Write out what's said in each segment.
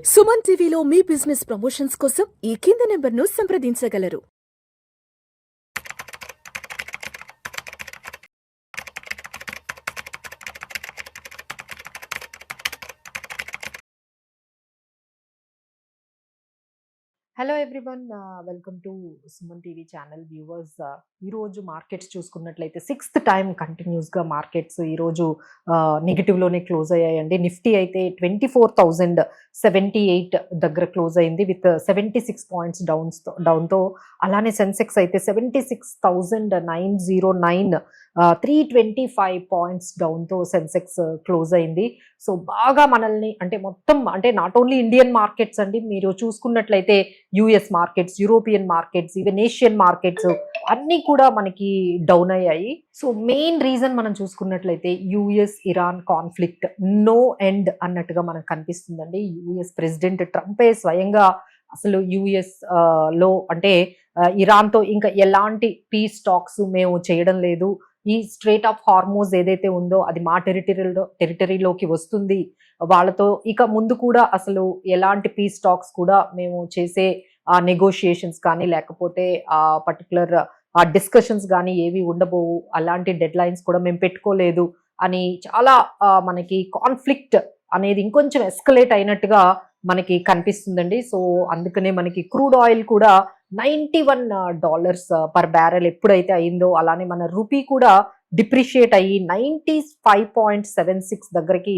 సుమన్ టీవీలో మీ business promotions కోసం ఈ కింది నెంబర్ను సంప్రదించగలరు. Hello everyone, welcome to Suman TV channel viewers. ఈరోజు మార్కెట్స్ చూసుకున్నట్లయితే సిక్స్త్ టైం కంటిన్యూస్గా మార్కెట్స్ ఈరోజు నెగిటివ్లోనే క్లోజ్ అయ్యాయండి. నిఫ్టీ అయితే 24,078 దగ్గర క్లోజ్ అయింది విత్ 76 పాయింట్స్ డౌన్తో. అలానే సెన్సెక్స్ అయితే 76,909 325 పాయింట్స్ డౌన్తో సెన్సెక్స్ క్లోజ్ అయింది. సో బాగా మనల్ని మొత్తం నాట్ ఓన్లీ ఇండియన్ మార్కెట్స్ అండి, మీరు చూసుకున్నట్లయితే US markets, European markets, even Asian markets అన్నీ కూడా మనకి డౌన్ అయ్యాయి. సో మెయిన్ రీజన్ మనం చూసుకున్నట్లయితే US Iran conflict no end అన్నట్టుగా మనకు కనిపిస్తుందండి. యుఎస్ ప్రెసిడెంట్ ట్రంపే స్వయంగా అసలు యుఎస్ లో ఇరాన్తో ఇంకా ఎలాంటి పీస్ టాక్స్ మేము చేయడం లేదు, ఈ స్ట్రేట్ ఆఫ్ హార్మోజ్ ఏదైతే ఉందో అది మా టెరిటరీలోకి వస్తుంది, వాళ్ళతో ఇక ముందు కూడా అసలు ఎలాంటి పీస్ టాక్స్ కూడా మేము చేసే నెగోషియేషన్స్ కానీ లేకపోతే పర్టికులర్ డిస్కషన్స్ కానీ ఏవి ఉండబోవు, అలాంటి డెడ్ లైన్స్ కూడా మేము పెట్టుకోలేదు అని చాలా మనకి కాన్ఫ్లిక్ట్ అనేది ఇంకొంచెం ఎస్కలేట్ అయినట్టుగా మనకి కనిపిస్తుందండి. సో అందుకనే మనకి క్రూడ్ ఆయిల్ కూడా $91 పర్ బ్యారెల్ ఎప్పుడైతే అయిందో, అలానే మన రూపీ కూడా డిప్రిషియేట్ అయ్యి 95.76 దగ్గరికి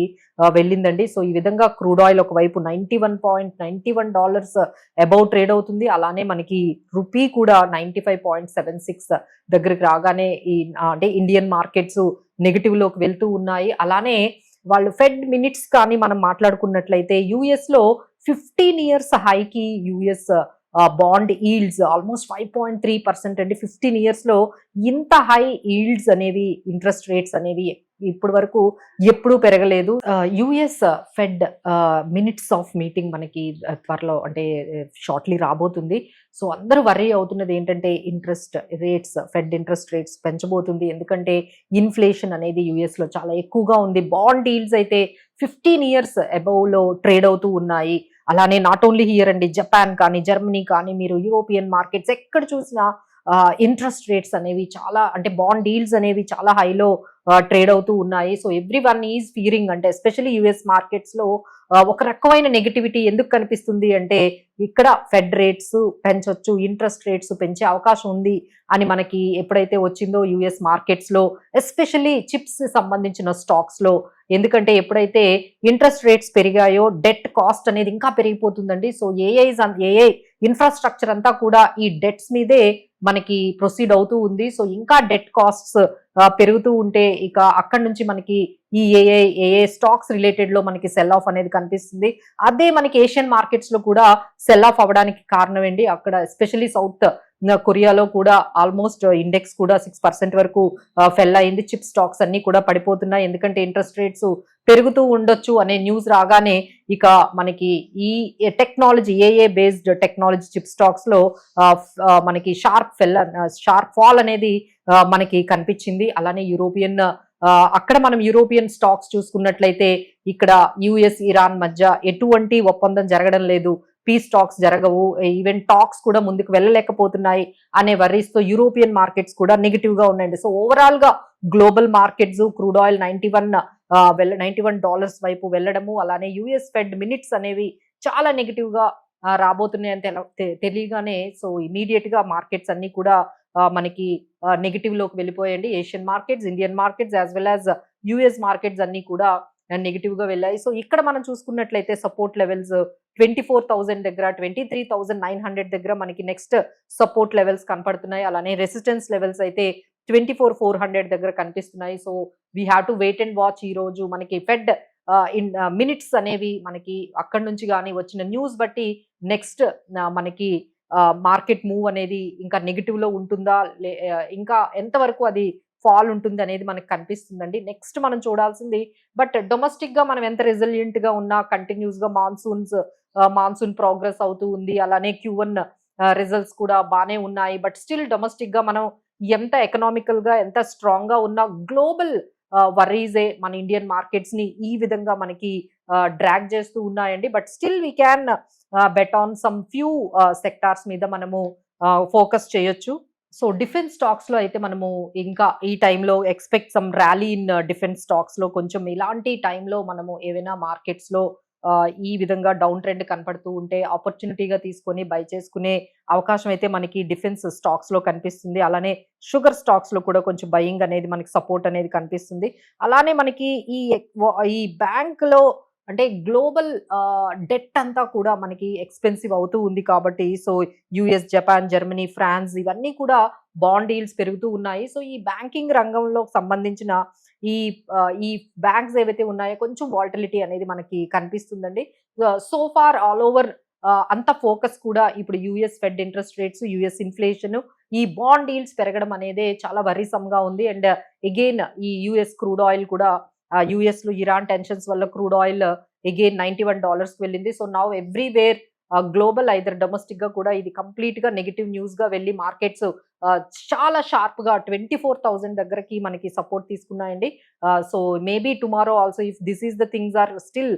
వెళ్ళిందండి. సో ఈ విధంగా క్రూడ్ ఆయిల్ ఒకవైపు $91.91 అబౌవ్ ట్రేడ్ అవుతుంది. అలానే మనకి రూపీ కూడా 95.76 దగ్గరికి రాగానే ఈ ఇండియన్ మార్కెట్స్ నెగిటివ్ లోకి వెళ్తూ ఉన్నాయి. అలానే వాళ్ళు ఫెడ్ మినిట్స్ కానీ మనం మాట్లాడుకున్నట్లయితే యుఎస్ లో 15 years హైకి యుఎస్ బాండ్ ఈల్డ్స్ ఆల్మోస్ట్ 5.3% అండి. 15 years లో ఇంత హై ఈల్డ్స్ అనేవి, ఇంట్రెస్ట్ రేట్స్ అనేవి ఇప్పటి వరకు ఎప్పుడూ పెరగలేదు. US fed minutes of meeting మనకి త్వరలో షార్ట్లీ రాబోతుంది. సో అందరూ వర్రీ అవుతున్నది ఏంటంటే interest rates, fed interest rates పెంచబోతుంది. ఎందుకంటే ఇన్ఫ్లేషన్ అనేది యుఎస్ లో చాలా ఎక్కువగా ఉంది. బాండ్ ఈల్డ్స్ అయితే 15 years అబౌవ్ లో ట్రేడ్ అవుతూ ఉన్నాయి. అలానే నాట్ ఓన్లీ హియర్ అండి, జపాన్ కానీ జర్మనీ కానీ మీరు యూరోపియన్ మార్కెట్స్ ఎక్కడ చూసినా ఇంట్రెస్ట్ రేట్స్ అనేవి చాలా బాండ్ డీల్స్ అనేవి చాలా హైలో ట్రేడ్ అవుతూ ఉన్నాయి. So every one is Fearing, especially US markets లో ఒక రకమైన నెగిటివిటీ ఎందుకు కనిపిస్తుంది అంటే ఇక్కడ ఫెడ్ రేట్స్ పెంచొచ్చు, ఇంట్రెస్ట్ రేట్స్ పెంచే అవకాశం ఉంది అని మనకి ఎప్పుడైతే వచ్చిందో యుఎస్ మార్కెట్స్ లో, ఎస్పెషల్లీ చిప్స్ సంబంధించిన స్టాక్స్ లో. ఎందుకంటే ఎప్పుడైతే ఇంట్రెస్ట్ రేట్స్ పెరిగాయో డెట్ కాస్ట్ అనేది ఇంకా పెరిగిపోతుందండి. సో ఏఐ ఇన్ఫ్రాస్ట్రక్చర్ అంతా కూడా ఈ డెట్స్ మీదే మనకి ప్రొసీడ్ అవుతూ ఉంది. సో ఇంకా డెట్ కాస్ట్స్ పెరుగుతూ ఉంటే ఇక అక్కడి నుంచి మనకి ఈ ఏఏ స్టాక్స్ రిలేటెడ్ లో మనకి సెల్ ఆఫ్ అనేది కనిపిస్తుంది. అదే మనకి ఏషియన్ మార్కెట్స్ లో కూడా సెల్ ఆఫ్ అవ్వడానికి కారణం ఏంటి, అక్కడ ఎస్పెషల్లీ సౌత్ కొరియాలో కూడా ఆల్మోస్ట్ ఇండెక్స్ కూడా 6% వరకు ఫెల్ అయింది. చిప్ స్టాక్స్ అన్ని కూడా పడిపోతున్నాయి. ఎందుకంటే ఇంట్రెస్ట్ రేట్స్ పెరుగుతూ ఉండొచ్చు అనే న్యూస్ రాగానే ఇక మనకి ఈ టెక్నాలజీ, ఏఏ బేస్డ్ టెక్నాలజీ చిప్ స్టాక్స్ లో మనకి షార్ప్ ఫాల్ అనేది మనకి కనిపించింది. అలానే అక్కడ మనం యూరోపియన్ స్టాక్స్ చూసుకున్నట్లయితే ఇక్కడ యుఎస్ ఇరాన్ మధ్య ఎటువంటి ఒప్పందం జరగడం లేదు, పీస్ టాక్స్ జరగవు, ఈవెన్ టాక్స్ కూడా ముందుకు వెళ్ళలేకపోతున్నాయి అనే వర్రీస్ తో యూరోపియన్ మార్కెట్స్ కూడా నెగిటివ్ గా ఉన్నాయండి. సో ఓవరాల్ గా గ్లోబల్ మార్కెట్స్ క్రూడ్ ఆయిల్ $91 వైపు వెళ్ళడము, అలానే యుఎస్ ఫెడ్ మినిట్స్ అనేవి చాలా నెగిటివ్ గా రాబోతున్నాయని తెలియగానే సో ఇమీడియట్ గా మార్కెట్స్ అన్ని కూడా మనకి నెగిటివ్ లోకి వెళ్ళిపోయాయండి. Asian markets, Indian markets as well as US markets అన్ని కూడా నెగిటివ్ గా వెళ్ళాయి. సో ఇక్కడ మనం చూసుకున్నట్లయితే సపోర్ట్ లెవెల్స్ 24,000 దగ్గర, 23,900 దగ్గర మనకి నెక్స్ట్ సపోర్ట్ లెవెల్స్ కనపడుతున్నాయి. అలానే రెసిస్టెన్స్ లెవెల్స్ అయితే 24,400 దగ్గర కనిపిస్తున్నాయి. So we have to wait and watch. ఈ రోజు మనకి ఫెడ్ మినిట్స్ అనేవి మనకి అక్కడి నుంచి కానీ వచ్చిన న్యూస్ బట్టి నెక్స్ట్ మనకి మార్కెట్ మూవ్ అనేది ఇంకా నెగిటివ్ లో ఉంటుందా, ఇంకా ఎంతవరకు అది ఫాల్ ఉంటుంది అనేది మనకు కనిపిస్తుందండి. నెక్స్ట్ మనం చూడాల్సింది బట్ డొమెస్టిక్ గా మనం ఎంత రెసిలియంట్ గా ఉన్నా కంటిన్యూస్ గా మాన్సూన్ ప్రోగ్రెస్ అవుతూ ఉంది. అలానే Q1 రిజల్ట్స్ కూడా బాగానే ఉన్నాయి. బట్ స్టిల్ డొమెస్టిక్ గా మనం ఎంత ఎకనామికల్ గా ఎంత స్ట్రాంగ్ గా ఉన్నా గ్లోబల్ వర్రీసే మన ఇండియన్ మార్కెట్స్ ని ఈ విధంగా మనకి డ్రాగ్ చేస్తూ ఉన్నాయండి. But still we can bet on some few sectors మీద మనము ఫోకస్ చేయొచ్చు. సో డిఫెన్స్ స్టాక్స్ లో అయితే మనము ఇంకా ఈ టైంలో expect some rally in defence stocks లో కొంచెం ఇలాంటి టైంలో మనము ఏవైనా మార్కెట్స్ లో ఈ విధంగా డౌన్ ట్రెండ్ కనపడుతూ ఉంటే ఆపర్చునిటీగా తీసుకొని బై చేసుకునే అవకాశం అయితే మనకి డిఫెన్స్ స్టాక్స్ లో కనిపిస్తుంది. అలానే షుగర్ స్టాక్స్ లో కూడా కొంచెం బయింగ్ అనేది మనకి సపోర్ట్ అనేది కనిపిస్తుంది. అలానే మనకి ఈ బ్యాంక్ లో అంటే గ్లోబల్ డెట్ అంతా కూడా మనకి ఎక్స్పెన్సివ్ అవుతూ ఉంది కాబట్టి so US, Japan, Germany, France ఇవన్నీ కూడా బాండ్ ఈల్డ్స్ పెరుగుతూ ఉన్నాయి. సో ఈ బ్యాంకింగ్ రంగంలో సంబంధించిన ఈ ఈ బ్యాంక్స్ ఏవైతే ఉన్నాయో కొంచెం వాలటిలిటీ అనేది మనకి కనిపిస్తుందండి. సో ఫార్ ఆల్ ఓవర్ అంత ఫోకస్ కూడా ఇప్పుడు US fed interest rates, US inflation, ఈ బాండ్ ఈల్డ్స్ పెరగడం అనేది చాలా వరీసమ్ గా ఉంది. అండ్ అగైన్ ఈ యుఎస్ క్రూడ్ ఆయిల్ కూడా యుఎస్ లో ఇరాన్ టెన్షన్స్ వల్ల క్రూడ్ ఆయిల్ అగైన్ $91 కి వెళ్ళింది. So now everywhere global either domestic గా కూడా ఇది కంప్లీట్ గా నెగిటివ్ న్యూస్ గా వెళ్ళి మార్కెట్స్ చాలా షార్ప్ గా 24,000 దగ్గరకి మనకి సపోర్ట్ తీసుకున్నాయండి. So maybe tomorrow also if this is the things are still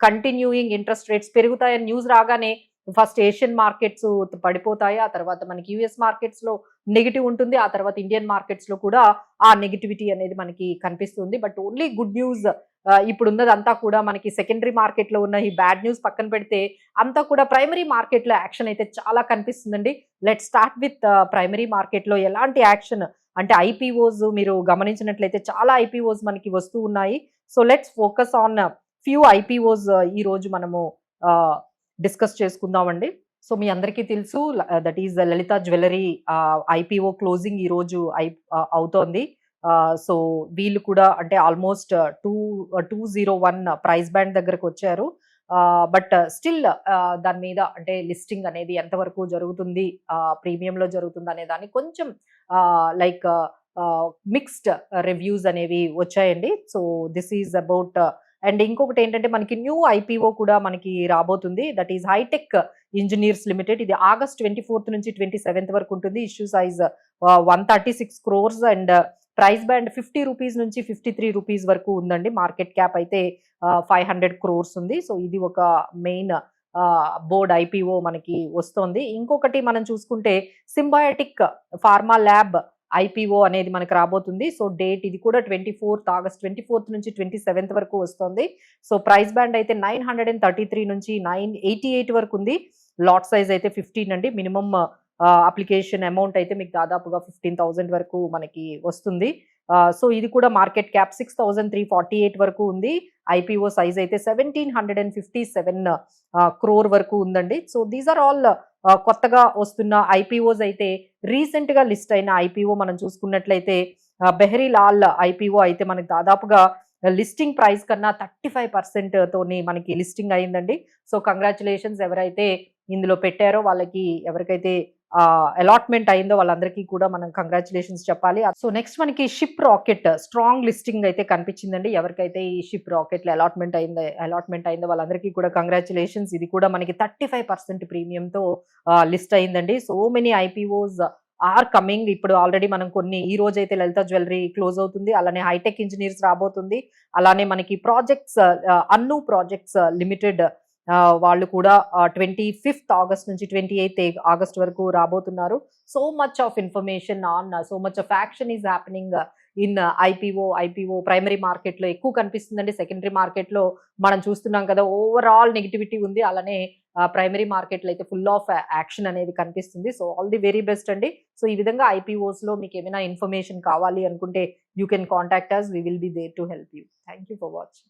continuing, interest rates పెరుగుతాయని న్యూస్ రాగానే ఫస్ట్ ఏషియన్ మార్కెట్స్ పడిపోతాయి. ఆ తర్వాత మనకి యుఎస్ మార్కెట్స్ లో నెగిటివ్ ఉంటుంది. ఆ తర్వాత ఇండియన్ మార్కెట్స్ లో కూడా ఆ నెగిటివిటీ అనేది మనకి కనిపిస్తుంది. బట్ ఓన్లీ గుడ్ న్యూస్ ఇప్పుడు ఉన్నదంతా కూడా మనకి సెకండరీ మార్కెట్ లో ఉన్న ఈ బ్యాడ్ న్యూస్ పక్కన పెడితే అంతా కూడా ప్రైమరీ మార్కెట్ లో యాక్షన్ అయితే చాలా కనిపిస్తుందండి. Let start with primary market లో ఎలాంటి యాక్షన్ అంటే ఐపీఓస్ మీరు గమనించినట్లయితే చాలా ఐపీఓస్ మనకి వస్తూ ఉన్నాయి. So let's focus on few IPOs ఈ రోజు మనము డిస్కస్ చేసుకుందామండి. సో మీ అందరికీ తెలుసు that is Lalitha jewellery IPO closing ఈ రోజు అవుతోంది. సో వీళ్ళు కూడా అంటే ఆల్మోస్ట్ 201 ప్రైస్ బ్యాండ్ దగ్గరకు వచ్చారు. బట్ స్టిల్ దాని మీద అంటే లిస్టింగ్ అనేది ఎంతవరకు జరుగుతుంది, ప్రీమియంలో జరుగుతుంది అనే దాన్ని కొంచెం లైక్ మిక్స్డ్ రివ్యూస్ అనేవి వచ్చాయండి. So this is about and ఇంకొకటి ఏంటంటే మనకి న్యూ ఐపీఓ కూడా మనకి రాబోతుంది. That is hitech engineers limited. ఇది August 24 నుంచి 27 వరకు ఉంటుంది. Issue size 136 crores and price band 50 rupees నుంచి 53 రూపీస్ వరకు ఉందండి. మార్కెట్ క్యాప్ అయితే 500 crores ఉంది. సో ఇది ఒక మెయిన్ బోర్డ్ ఐపీఓ మనకి వస్తుంది. ఇంకొకటి మనం చూసుకుంటే సింబయోటిక్ ఫార్మా ల్యాబ్ ఐపీఓ అనేది మనకు రాబోతుంది. సో డేట్ ఇది కూడా August 24 నుంచి 27 వరకు వస్తుంది. సో ప్రైస్ బ్యాండ్ అయితే 933 నుంచి 988 వరకు ఉంది. లాట్ సైజ్ అయితే 15 అండి. మినిమం అప్లికేషన్ అమౌంట్ అయితే మీకు దాదాపుగా 15,000 వరకు మనకి వస్తుంది. సో ఇది కూడా మార్కెట్ క్యాప్ 6,348 వరకు ఉంది. ఐపీఓ సైజ్ అయితే 1,757 crore వరకు ఉందండి. సో దీస్ ఆర్ ఆల్ కొత్తగా వస్తున్న ఐపీఓస్. అయితే రీసెంట్ గా లిస్ట్ అయిన ఐపీఓ మనం చూసుకున్నట్లయితే బెహరీలాల్ ఐపీఓ అయితే మనకి దాదాపుగా లిస్టింగ్ ప్రైస్ కన్నా 35% తోని మనకి లిస్టింగ్ అయిందండి. సో కంగ్రాచులేషన్స్ ఎవరైతే ఇందులో పెట్టారో వాళ్ళకి, ఎవరికైతే అలాట్మెంట్ అయిందో వాళ్ళందరికీ కూడా మనం కంగ్రాచులేషన్స్ చెప్పాలి. సో నెక్స్ట్ మనకి షిప్ రాకెట్ స్ట్రాంగ్ లిస్టింగ్ అయితే కనిపించిందండి. ఎవరికైతే ఈ షిప్ రాకెట్ లో అలాట్మెంట్ అయిందో వాళ్ళందరికీ కూడా కంగ్రాచులేషన్స్. ఇది కూడా మనకి 35% ప్రీమియంతో లిస్ట్ అయిందండి. So many IPOs are coming. ఇప్పుడు ఆల్రెడీ మనం కొన్ని ఈ రోజు అయితే లలిత జ్యువెలరీ క్లోజ్ అవుతుంది. అలానే హైటెక్ ఇంజనీర్స్ రాబోతుంది. అలానే మనకి ప్రాజెక్ట్స్ అన్ను ప్రాజెక్ట్స్ లిమిటెడ్ వాళ్ళు కూడా 25th August నుంచి 28th August వరకు రాబోతున్నారు. So much of information on so much of action is happening in IPO primary market లో ఎక్కువ కనిపిస్తుందండి. సెకండరీ మార్కెట్ లో మనం చూస్తున్నాం కదా, ఓవరాల్ నెగిటివిటీ ఉంది. అలానే ప్రైమరీ మార్కెట్ లో అయితే ఫుల్ ఆఫ్ యాక్షన్ అనేది కనిపిస్తుంది. So all the very best అండి. సో ఈ విధంగా ఐపీఓస్ లో మీకు ఏమైనా ఇన్ఫర్మేషన్ కావాలి అనుకుంటే you can contact us. We will be there to help you. Thank you for watching.